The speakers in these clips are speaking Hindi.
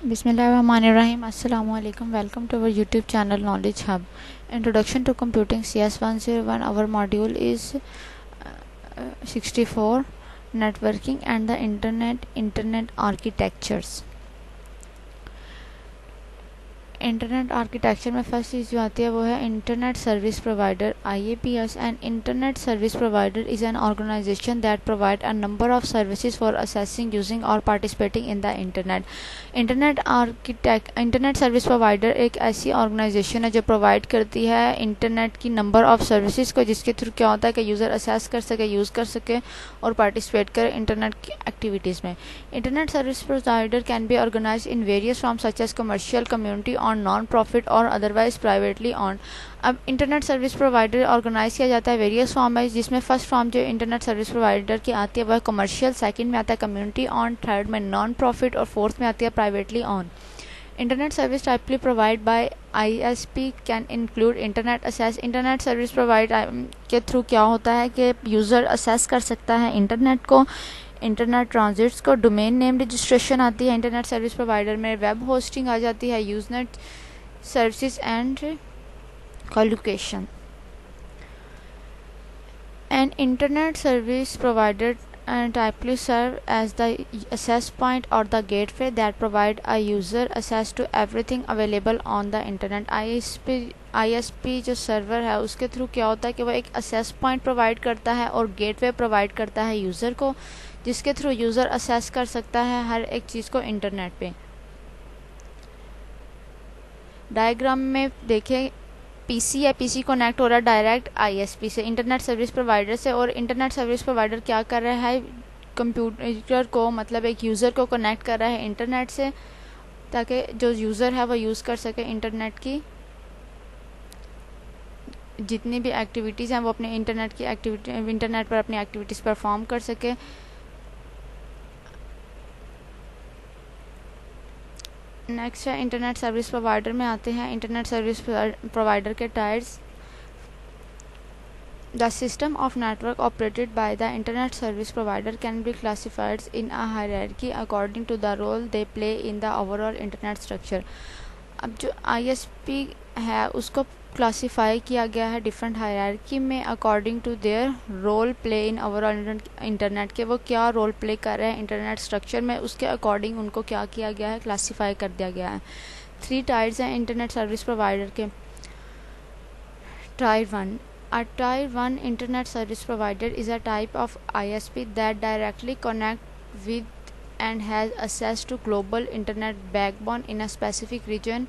Bismillahirrahmanirrahim. Assalamu alaikum. Welcome to our YouTube channel Knowledge Hub. Introduction to Computing CS101. Our module is 64 Networking and the Internet Architectures. Internet architecture में फर्स्ट चीज़ जो आती है वो है internet service provider IAPS. And internet service provider is an organisation that provide a number of services for accessing using or participating in the internet. Internet service provider एक ऐसी ऑर्गेनाइजेशन है जो प्रोवाइड करती है इंटरनेट की नंबर ऑफ सर्विसेज को, जिसके थ्रू क्या होता है कि यूज़र असेस कर सके, यूज़ कर सके और पार्टिसिपेट करे इंटरनेट की एक्टिविटीज़ में. Internet service provider can be organise in various form such as commercial, community or non profit or otherwise privately owned. अब इंटरनेट सर्विस प्रोवाइडर ऑर्गेनाइज किया जाता है वेरियस फॉर्म में, जिसमें फर्स्ट फॉर्म जो इंटरनेट सर्विस प्रोवाइडर की आती है वह कमर्शियल, सेकंड में आता है कम्युनिटी ऑन, थर्ड में नॉन प्रॉफिट और फोर्थ में आती है privately owned. Internet service typically provide by ISP can include internet assess. Internet service provide के थ्रू क्या होता है कि यूज़र असेस कर सकता है इंटरनेट को, इंटरनेट ट्रांजिट्स को. डोमेन नेम रजिस्ट्रेशन आती है इंटरनेट सर्विस प्रोवाइडर में. वेब होस्टिंग आ जाती है, Usenet services and collocation. An internet service provider typically serve as the access point or the gateway that provide a user access to everything available on the internet. ISP जो सर्वर है उसके थ्रू क्या होता है कि वो एक access point प्रोवाइड करता है और गेटवे प्रोवाइड करता है यूज़र को, जिसके थ्रू यूज़र असेस कर सकता है हर एक चीज़ को इंटरनेट पे. डायग्राम में देखें, पीसी है, पीसी कनेक्ट हो रहा है डायरेक्ट ISP से, इंटरनेट सर्विस प्रोवाइडर से. और इंटरनेट सर्विस प्रोवाइडर क्या कर रहा है, कंप्यूटर को मतलब एक यूज़र को कनेक्ट कर रहा है इंटरनेट से, ताकि जो यूज़र है वो यूज़ कर सके इंटरनेट की जितनी भी एक्टिविटीज़ हैं वो अपने इंटरनेट पर अपनी एक्टिविटीज़ परफॉर्म कर सके. नेक्स्ट है इंटरनेट सर्विस प्रोवाइडर में आते हैं. इंटरनेट सर्विस प्रोवाइडर के tiers. The system of network operated by the internet service provider can be classified in a hierarchy according to the role they play in the overall internet structure. अब जो ISP है उसको क्लासीफाई किया गया है डिफरेंट हायरार्की में according to their role play in overall internet के. वो क्या रोल प्ले कर रहे हैं इंटरनेट स्ट्रक्चर में, उसके अकॉर्डिंग उनको क्या किया गया है, क्लासीफाई कर दिया गया है. 3 टायर्स हैं इंटरनेट सर्विस प्रोवाइडर के. Tyre 1. A Tier 1 Internet Service Provider is a type of ISP that directly connects with and has access to global internet backbone in a specific region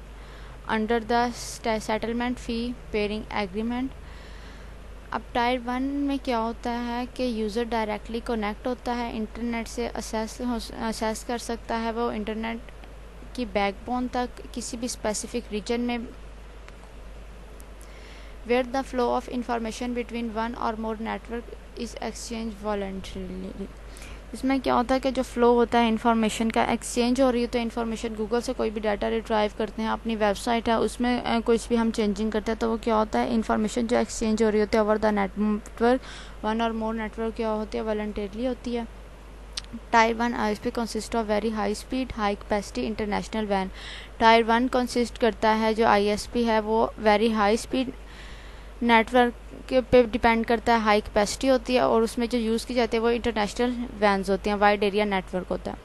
under the settlement fee paying agreement. अब टायर 1 में क्या होता है कि यूज़र डायरेक्टली कनेक्ट होता है इंटरनेट से, असेस कर सकता है वो इंटरनेट की बैकबोन तक किसी भी स्पेसिफिक रीजन में, where the flow of information between one or more network is exchanged voluntarily. इसमें क्या होता है कि जो फ्लो होता है इंफॉर्मेशन का, एक्सचेंज हो रही है तो इन्फॉर्मेशन गूगल से कोई भी डाटा रिट्राइव करते हैं, अपनी वेबसाइट है उसमें कुछ भी हम चेंजिंग करते हैं तो वो क्या होता है इन्फॉर्मेशन जो एक्सचेंज हो रही होती है ओवर द नेटवर्क, वन और मोर नेटवर्क क्या होती है वॉलंटरली होती है. Tier 1 ISP consist of very high speed high capacity international वैन. टायर 1 कंसिस्ट करता है जो ISP है वो वेरी हाई स्पीड नेटवर्क पे डिपेंड करता है, हाई कैपेसिटी होती है और उसमें जो यूज़ की जाती है वो इंटरनेशनल वैन्स होती हैं, वाइड एरिया नेटवर्क होता है.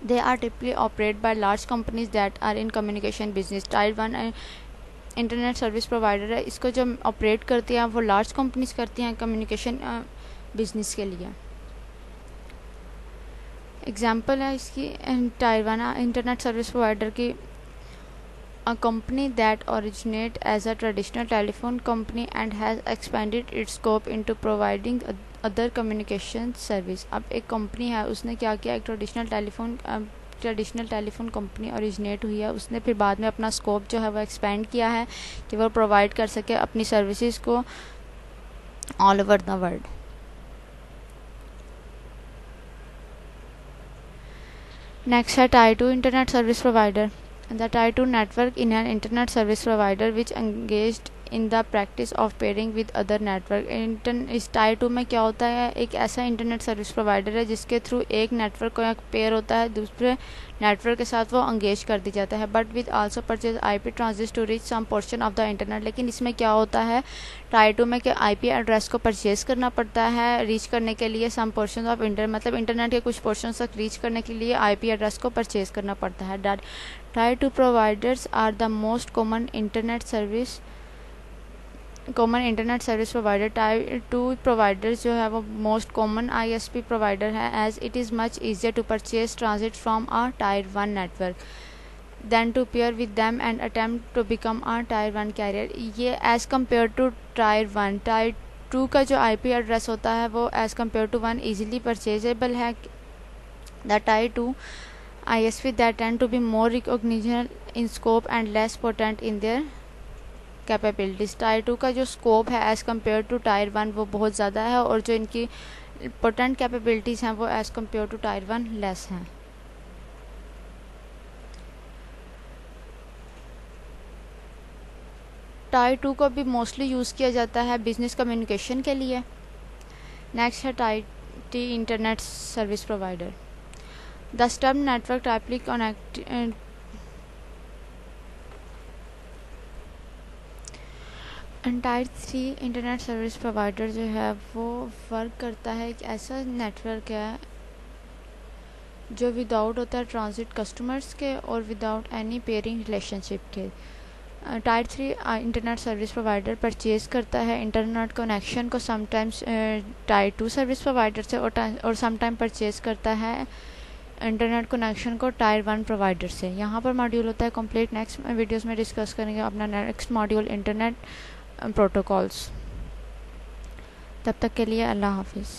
They are typically operate by large companies that are in communication business. Tier 1 internet service provider है, इसको जो ऑपरेट करती हैं वो लार्ज कंपनीज करती हैं कम्युनिकेशन बिजनेस के लिए. एग्जाम्पल है इसकी टायर 1 इंटरनेट सर्विस प्रोवाइडर की. A company that originated as a traditional telephone company and has expanded its scope into providing other communication service. अब एक कंपनी है उसने क्या किया, एक ट्रेडिशनल टेलीफोन कंपनी ओरिजिनेट हुई है, उसने फिर बाद में अपना स्कोप जो है वो एक्सपेंड किया है कि वो प्रोवाइड कर सके अपनी सर्विसेज को all over the world. Next है tier 2 internet service provider. The Tier 2 network in an internet service provider which engaged in the practice of pairing with other network. इस टायर 2 में क्या होता है, एक ऐसा इंटरनेट सर्विस प्रोवाइडर है जिसके थ्रू एक नेटवर्क को एक पेयर होता है, दूसरे नेटवर्क के साथ वो अंगेज कर दी जाता है, but with also purchase IP transit to reach some portion of the internet. लेकिन इसमें क्या होता है टायर 2 में कि IP एड्रेस को परचेज करना पड़ता है रीच करने के लिए सम पोर्शन ऑफ इंटरनेट, मतलब इंटरनेट के कुछ पोर्शन तक रीच करने के लिए IP एड्रेस को परचेज करना पड़ता है। Tier 2 providers are the most common internet service provider. Tier 2 providers जो है वो मोस्ट कॉमन ISP प्रोवाइडर है, as it is much easier to purchase transit from a tier 1 network than to peer with them and attempt to become a tier 1 carrier. ये as compare to tier 1, tier 2 का जो IP एड्रेस होता है वो as compare to 1 easily purchasable है। The tyre 2 ISP that tend to be more recognizable in scope and less potent in their capabilities. Tyre 2 का जो स्कोप है एज़ कम्पेयर टू टायर 1 वो बहुत ज़्यादा है, और जो इनकी पोटेंट कैपेबिलिटीज़ हैं वो as compare to tier 1 less हैं। टायर 2 को भी मोस्टली यूज़ किया जाता है बिजनेस कम्युनिकेशन के लिए। नेक्स्ट है tier 3 internet service provider. The stub network typically connect tier 3 internet service provider जो है वो वर्क करता है, एक ऐसा नेटवर्क है जो विदाउट होता है ट्रांजिट कस्टमर्स के और विदाउट एनी पेयरिंग रिलेशनशिप के। Tyre 3 internet service provider purchase करता है इंटरनेट कनेक्शन को समटाइम्स टायर 2 सर्विस प्रोवाइडर से और समटाइम परचेज़ करता है इंटरनेट कनेक्शन को टायर 1 प्रोवाइडर से। यहाँ पर मॉड्यूल होता है कंप्लीट। नेक्स्ट वीडियोस में डिस्कस करेंगे अपना नेक्स्ट मॉड्यूल इंटरनेट प्रोटोकॉल्स। तब तक के लिए अल्लाह हाफिज़।